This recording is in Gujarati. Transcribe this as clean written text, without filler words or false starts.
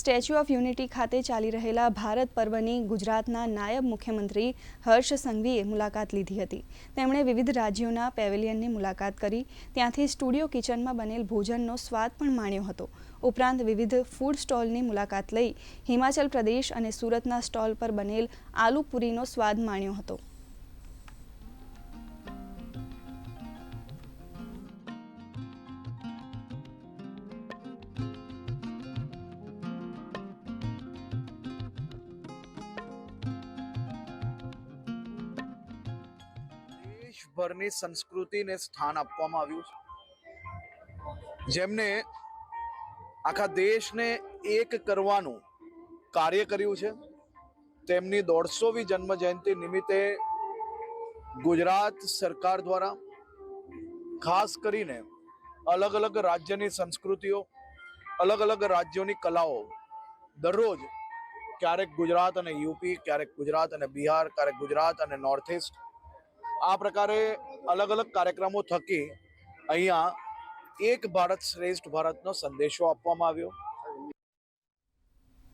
સ્ટેચ્યુ ઓફ યુનિટી ખાતે ચાલી રહેલા ભારત પર્વની ગુજરાતના નાયબ મુખ્યમંત્રી હર્ષ સંઘવીએ મુલાકાત લીધી હતી। તેમણે વિવિધ રાજ્યોના પેવેલિયનની મુલાકાત કરી ત્યાંથી સ્ટુડિયો કિચનમાં બનેલ ભોજનનો સ્વાદ પણ માણ્યો હતો। ઉપરાંત વિવિધ ફૂડ સ્ટોલની મુલાકાત લઈ હિમાચલ પ્રદેશ અને સુરતના સ્ટોલ પર બનેલ આલુ પૂરીનો સ્વાદ માણ્યો હતો। દેશભરની સંસ્કૃતિને સ્થાન આપવામાં આવ્યું છે, જેમને આખા દેશને એક કરવાનું કાર્ય કર્યું છે। તેમની 150મી જન્મ જયંતિ નિમિત્તે ગુજરાત સરકાર દ્વારા ખાસ કરીને અલગ અલગ રાજ્યની સંસ્કૃતિઓ, અલગ અલગ રાજ્યોની કલાઓ દરરોજ ક્યારેક ગુજરાત અને યુપી, ક્યારેક ગુજરાત અને બિહાર, ક્યારેક ગુજરાત અને નોર્થ ઇસ્ટ, આ પ્રકારે અલગ અલગ કાર્યક્રમો થકી અહીંયા એક ભારત શ્રેષ્ઠ ભારતનો સંદેશો આપવામાં આવ્યો।